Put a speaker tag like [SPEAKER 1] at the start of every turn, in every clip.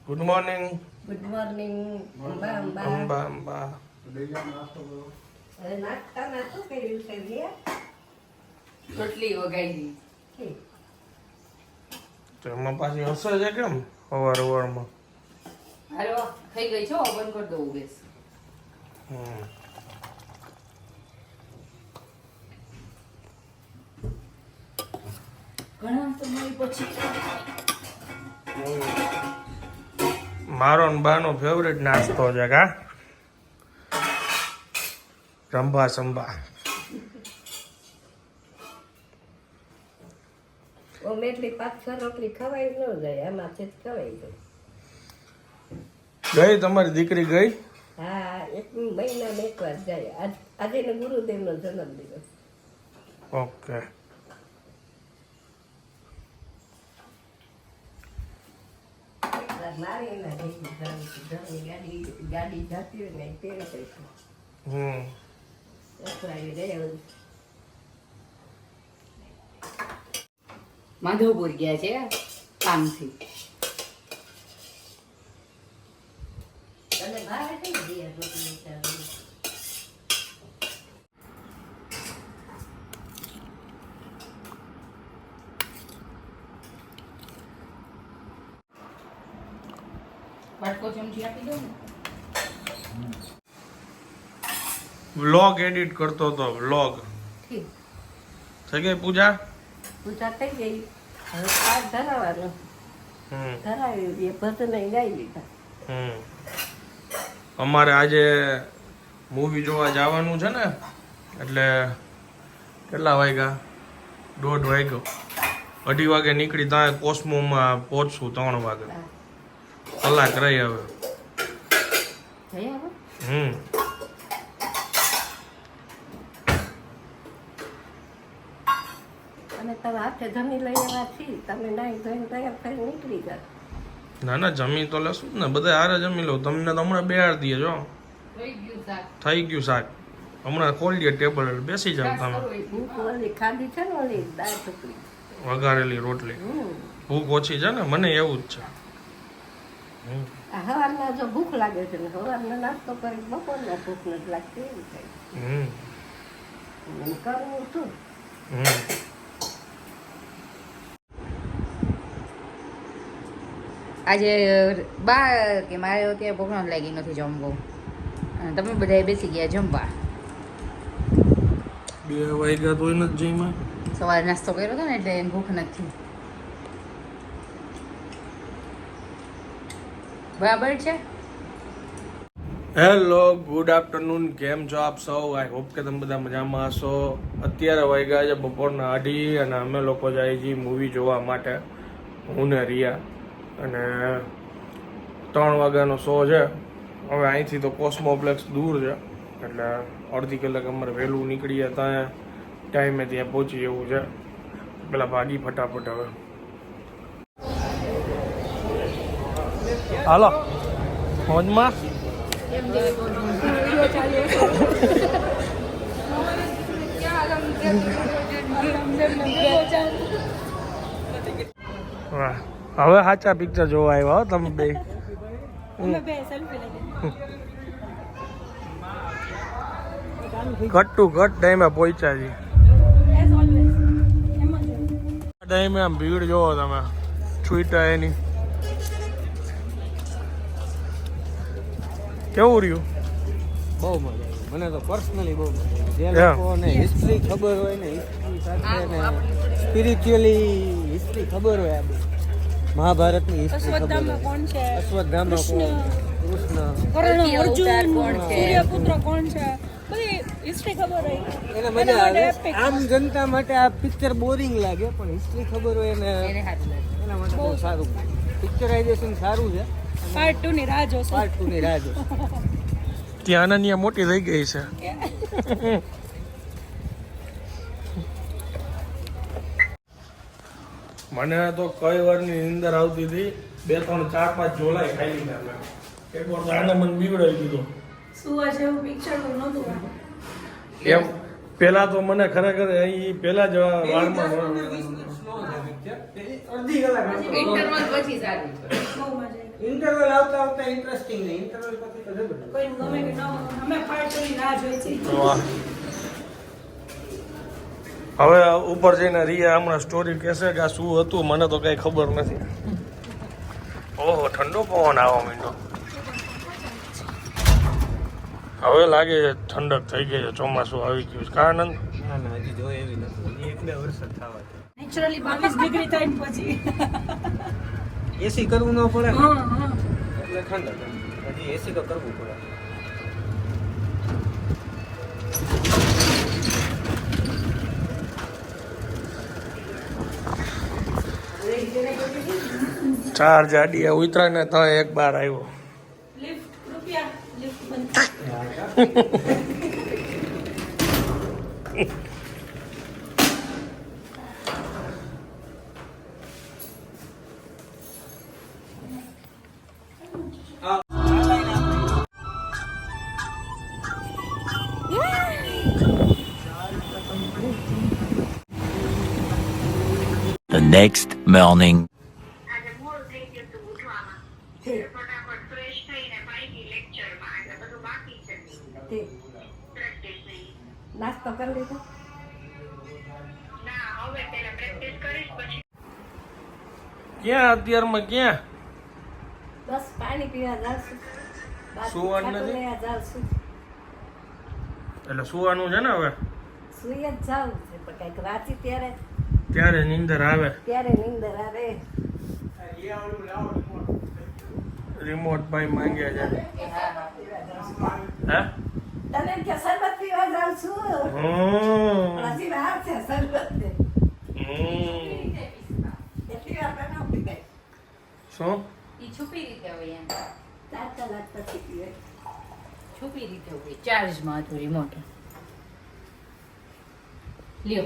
[SPEAKER 1] Good morning.
[SPEAKER 2] Good morning Amba Amba
[SPEAKER 1] Amba Amba.
[SPEAKER 2] નાસ્તામાં શું કર્યું છે રિયા?
[SPEAKER 3] રોટલી વગાડી
[SPEAKER 2] ઠીક.
[SPEAKER 1] તો એમાં પાછી હસે છે કેમ સવારમાં?
[SPEAKER 3] હાલો થઈ ગઈ છો બંધ કરી દઉં ગેસ. ઘણા સમય પછી
[SPEAKER 1] મારો ને બાનો ફેવરેટ નાસ્તો છે કા રંભા સંભા.
[SPEAKER 2] ઓમે એટલી 5-6 રોટલી ખવાય ન જાય, આમાંથી જ ખવાઈ જાય.
[SPEAKER 1] ગઈ તમારી દીકરી ગઈ?
[SPEAKER 2] હા, એક મહિનામાં એકવાર જાય. આજે ને ગુરુદેવનો જન્મદિવસ.
[SPEAKER 1] ઓકે.
[SPEAKER 2] મારે એના ઘરની ગાડી જતી હોય ને તેરે પૈસા અથડાવી દે.
[SPEAKER 3] માધવપુર ગયા છે કામથી.
[SPEAKER 2] તને ભાવે કઈ દે રોટલી ચાવડી?
[SPEAKER 3] વાટકો ચમચી આપી દો ને.
[SPEAKER 1] વ્લોગ એડિટ કરતો હતો. વ્લોગ
[SPEAKER 2] ઠીક.
[SPEAKER 1] થઈ ગઈ પૂજા?
[SPEAKER 2] પૂજા થઈ ગઈ. હવે પાઠ ધરાવવાનો. ધરાવી દે, ભજન ગાઈ લીધા.
[SPEAKER 1] અમારે આજે મૂવી જોવા જવાનું છે ને, એટલે કેટલા વાગ્યા? 1:30 વાગ્યો. 2:30 વાગે નીકળી ત્યાં કોસ્મોમાં પહોંચશું 3 વાગે. કલાક રહી હવે.
[SPEAKER 2] જઈ આવો. અને તમે હાથે જમી લઈ આવ્યા છીએ, તમે નાઈ ધોઈને તૈયાર થઈ નીકળી ગયા.
[SPEAKER 1] ના ના, જમી તો લેશું જ ને, બધા હારે જમી લઉં. તમને તો હમણાં બેહાડ દઈએ જો.
[SPEAKER 3] થઈ ગયું શાક.
[SPEAKER 1] થઈ ગયું શાક. હમણાં ખોલી દઈએ ટેબલ એટલે બેસી જાવ તમે.
[SPEAKER 2] ભૂખ ઓલી ખાધી છે ને, ઓલી દાળ ઢોકળી.
[SPEAKER 1] વઘારેલી રોટલી. ભૂખ ઓછી છે ને, મને એવું જ છે.
[SPEAKER 2] આ સવારમાં જો ભૂખ લાગે છે ને, સવારનો નાસ્તો કરી બપોરના ભૂખ નથી લાગતી, એવું થાય. કરવું શું?
[SPEAKER 3] આજે બા કે મારે અત્યારે ભૂખ નથી લાગી, નથી જમવું. અને તમે બધા બેસી ગયા જમવા.
[SPEAKER 1] 2 વાગ્યા તોય નથી જઈમાં.
[SPEAKER 3] સવારે નાસ્તો કર્યો હતો ને એટલે એને ભૂખ નથી. બરાબર છે.
[SPEAKER 1] Hello, good afternoon. કેમ છો આપ સૌ? આઈ હોપ કે તમે બધા મજામાં હશો. અત્યારે વાગ્યા છે બપોરના 2:30 અને અમે લોકો જઈએ છીએ મૂવી જોવા માટે, હું ને રિયા. અને 3 વાગ્યાનો શો છે. હવે અહીંથી તો કોસ્મોપ્લેક્સ દૂર છે, એટલે અડધી કલાક અમારે વહેલું નીકળીએ ત્યાં ટાઈમે ત્યાં પહોંચી એવું છે. પેલા ભાગી ફટાફટ હવે. હાલો મોજમાં. વાહ, હવે સાચા પિક્ચર જોવા આવ્યા હો તમે બે. ઘટ ટુ ઘટ ટાઈમે પહોંચ્યા છીએ. ટાઈમે આમ ભીડ જોવો તમે, છૂટા એની. કેવું રહ્યું?
[SPEAKER 4] બહુ મજા આવી. મને તો પર્સનલી બહુ મજા આવી. જે લોકોને હિસ્ટ્રી ખબર હોય ને, હિસ્ટ્રી સાથે ને સ્પિરિચ્યુઅલી હિસ્ટ્રી ખબર હોય, આ મહાભારતની હિસ્ટ્રી ખબર હોય, અશ્વત્થામા કોણ, કૃષ્ણ,
[SPEAKER 3] અવતાર કોણ છે,
[SPEAKER 5] સૂર્યપુત્ર કોણ છે, બધી હિસ્ટ્રી ખબર હોય
[SPEAKER 4] એને મજા આવે. આમ જનતા માટે આ પિક્ચર બોરિંગ લાગે, પણ હિસ્ટ્રી ખબર હોય ને
[SPEAKER 3] એને હાથ લાગે.
[SPEAKER 4] એના માટે બહુ સારું. પિક્ચરાઇઝેશન સારું છે.
[SPEAKER 5] પાર્ટ 2 ની રાહ જોશો.
[SPEAKER 4] પાર્ટ 2 ની રાહ જોશો.
[SPEAKER 1] ત્યાં અનન્યા મોટી થઈ ગઈ છે. મને તો કઈ વારની નીંદર આવતી હતી. 2, 3, 4, 5 જોલાય ખાઈ લીધા મેં. એક વાર તો આને મને બીવડાવી દીધો.
[SPEAKER 5] સુવા જેવું પિક્ચર નહોતું.
[SPEAKER 1] એમ પેલા તો મને ખરેખર અહીં પેલા જ વારમાં
[SPEAKER 4] અડધી કલાક
[SPEAKER 3] ઇન્ટરવલ પછી સારું છે.
[SPEAKER 5] બહુ મજા આવી.
[SPEAKER 4] ઇન્ટરવલ આવતા આવતા ઇન્ટરેસ્ટિંગ નહીં, ઇન્ટરવલ પછી તો જબરદસ્ત.
[SPEAKER 5] કોઈને ગમે કે ન ગમે, અમે પાર્ટ 2 ની રાહ જોઈ છે.
[SPEAKER 1] વાહ. હવે ઉપર જઈને રિયા હમણાં સ્ટોરી કહેશે કે આ શું હતું, મને તો કઈ ખબર નથી. ઓહો, ઠંડો પવન આવવા માંડ્યો. હવે લાગે છે ઠંડક થઈ ગઈ છે, ચોમાસું આવી ગયું છે. કારણ
[SPEAKER 4] ના ના, હજી જોઈએ એવી નથી, હજી 1-2 વરસાદ થવા છે.
[SPEAKER 5] નેચરલી 22 ડિગ્રી થાય ને પછી
[SPEAKER 4] એસી કરવું ન પડે ને,
[SPEAKER 5] હા હા
[SPEAKER 4] એટલે ઠંડક એમ. હજી એસી તો કરવું પડે.
[SPEAKER 1] ચાર જાડિયા ઉતરા ને તો એક બાર આવ્યો.
[SPEAKER 5] લિફ્ટ રૂપિયા લિફ્ટ બંધ.
[SPEAKER 6] The next morning.
[SPEAKER 7] આજે મોડું થઈ ગયું હતું ઉઠવામાં. ફટાફટ ફ્રેશ થઈને પાછી લેક્ચરમાં એટલે બધું બાકી છે પ્રેક્ટિસ નહીં.
[SPEAKER 2] નાસ્તો કરી લીધો?
[SPEAKER 7] ના હવે પેલા પ્રેક્ટિસ કરીશ પછી
[SPEAKER 1] ક્યાં અત્યારમાં ક્યાં
[SPEAKER 2] બસ પાણી પીવા જાવશું.
[SPEAKER 1] સુવાનું નથી?
[SPEAKER 2] લેવા જાવશું.
[SPEAKER 1] એટલે સુવાનું છે ને હવે,
[SPEAKER 2] સુઈ જ જાવ છે પણ કઈક વાંચી
[SPEAKER 1] ત્યારે નીંદર આવે.
[SPEAKER 2] ત્યારે નીંદર આવે.
[SPEAKER 1] રિમોટ ભાઈ માંગ્યા છે. હે?
[SPEAKER 2] તને કે શરબત પીવા જાવ છું
[SPEAKER 1] હમ.
[SPEAKER 2] હજી વાર છે શરબત ને.
[SPEAKER 1] હમ.
[SPEAKER 2] એટલી વાર પણ ન પીવાય.
[SPEAKER 1] શું
[SPEAKER 3] ઈ છુપી રીતે હોય એમ,
[SPEAKER 2] 4 કલાક પછી પીવાય.
[SPEAKER 3] છુપી રીતે હોય, ચાર્જમાં હતું રિમોટ. લ્યો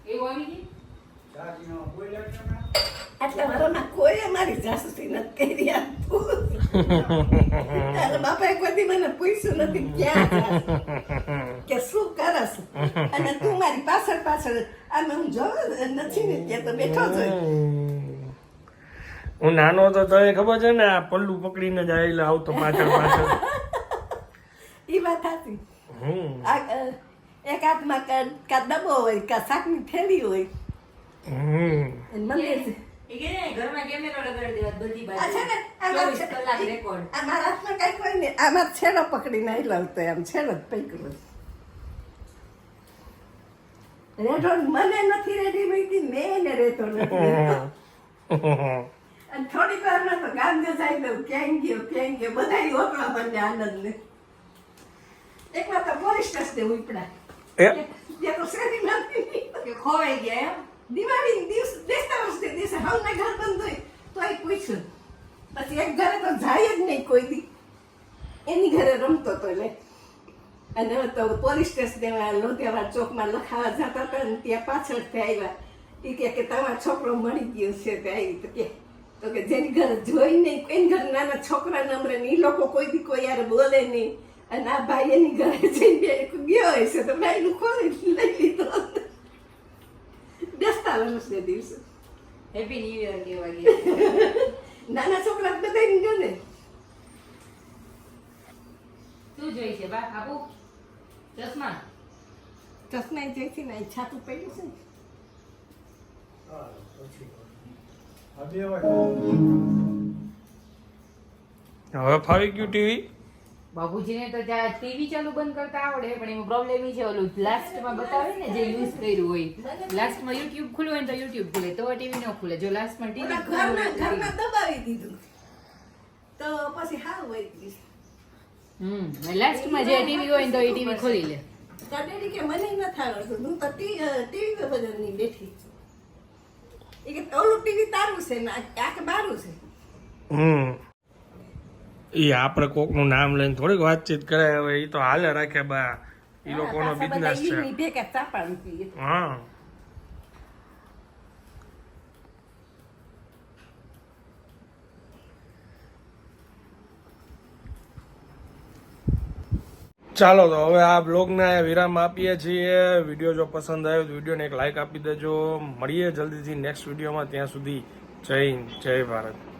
[SPEAKER 3] એવું આવી ગઈ.
[SPEAKER 2] આટલા વર્ષમાં કોઈ અમારી જાસૂસી નથી કરી આપતું. તારા બાપાએ કોઈ દી મને પૂછ્યું નથી ક્યાં જાસ? કે શું કરસ, અને તું મારી પાછળ પાછળ આમ હું જોઉં નથી ને ત્યાં તો બેઠો જ હોય.
[SPEAKER 1] હું નાનો હતો તો એ ખબર છે ને, આ પલ્લું પકડીને જ આવેલો આવતો પાછળ પાછળ.
[SPEAKER 2] ઈ વાત હતી.
[SPEAKER 1] હમ.
[SPEAKER 2] એક હાથમાં કા ડબ્બો હોય કા શાકની થેલી હોય.
[SPEAKER 1] હમ.
[SPEAKER 2] અને મંદિર છે.
[SPEAKER 3] ઘરમાં કેમેરો લગાડી દેવા બધી
[SPEAKER 2] આ છે ને, આ
[SPEAKER 3] 24 કલાક રેકોર્ડ.
[SPEAKER 2] આ મારા હાથમાં કઈ કોઈ નહીં. આમાં છેડો પકડીને આવી લાવતો આમ છેડો જ પકડ્યો. રેડો મને નથી રેડી મૂકી, મેં એને રેતો નથી રેતો. અને થોડીક વારમાં તો ગાંધે જાય દઉં ક્યાં ગયો બધા ઓકળા બને આનંદ ને. એકવાર તો પોલીસ સ્ટેશને ઉપડા.
[SPEAKER 1] એ
[SPEAKER 2] ત્યાં તો શેરીમાં
[SPEAKER 3] કે ખોવાઈ ગયા એમ.
[SPEAKER 2] દિવાળી દિવસ બેસતા વર્ષે દિવસે હવના ઘર બંધ હોય તોય પૂછ્યું. પછી એક ઘરે તો જાય જ નહીં કોઈ દી. એની ઘરે રમતો તો લે. અને હવે તો પોલીસ સ્ટેશને લોધિયાવાડ ચોકમાં લખાવા જતા હતા ને ત્યાં પાછળથી આવ્યા. એ કે તમારો છોકરો મળી ગયો છે તે આવી તો કે જેની ઘરે જોઈ નહીં, એની ઘરે નાના છોકરા નમરે ને એ લોકો કોઈ દી કોઈ યાર બોલે નહીં. અને આ ભાઈ એની ઘરે જઈને ગયો હોય છે તો ભાઈનું ખોલી લઈ લીધો. બેસતા વર્ષને દિવસે
[SPEAKER 3] હેપી ન્યુ યર કેવા ગયા.
[SPEAKER 2] નાના છોકરા બધાને ગમે.
[SPEAKER 3] શું જોઈ છે બા આપુ ચશ્મા?
[SPEAKER 2] ચશ્મા જઈથી ને છાતું પડ્યું છે ને.
[SPEAKER 1] હવે ફાવી ગયું ટીવી.
[SPEAKER 3] બાબુજીને તો ટીવી ચાલુ બંધ કરતા આવડે, પણ એમાં પ્રોબ્લેમ એ છે ઓલું લાસ્ટમાં બતાવે ને જે યુઝ કર્યું હોય, લાસ્ટમાં યુટ્યુબ ખુલ્લું હોય ને તો યુટ્યુબ ખુલે, તો ટીવી ન ખુલે. જો લાસ્ટમાં
[SPEAKER 2] ઓલા
[SPEAKER 3] ટીવી
[SPEAKER 2] ઘરમાં દબાવી દીધું તો પછી હાવ વહી ગયું.
[SPEAKER 3] લાસ્ટમાં જે ટીવી હોય ને તો એ ટીવી ખોલી લે.
[SPEAKER 2] કાઢેલી કે મને નથી આવડતું, હું તો ટીવી બદલની બેઠી. એ કે ઓલું ટીવી તારું છે ને આ કે મારું છે.
[SPEAKER 1] હમ. એ આપણે કોકનું નામ લઈને થોડીક વાતચીત કરે, હવે એ તો હાલે રાખે બા, એ લોકોનો બિઝનેસ છે.
[SPEAKER 2] ભેગા ચાપાણ પીએ.
[SPEAKER 1] હા. ચાલો તો હવે આ બ્લોગને વિરામ આપીએ છીએ. વિડીયો જો પસંદ આવ્યો તો વિડીયોને એક લાઈક આપી દેજો. મળીએ જલ્દીથી નેક્સ્ટ વિડીયોમાં. ત્યાં સુધી જય હિન્દ, જય ભારત.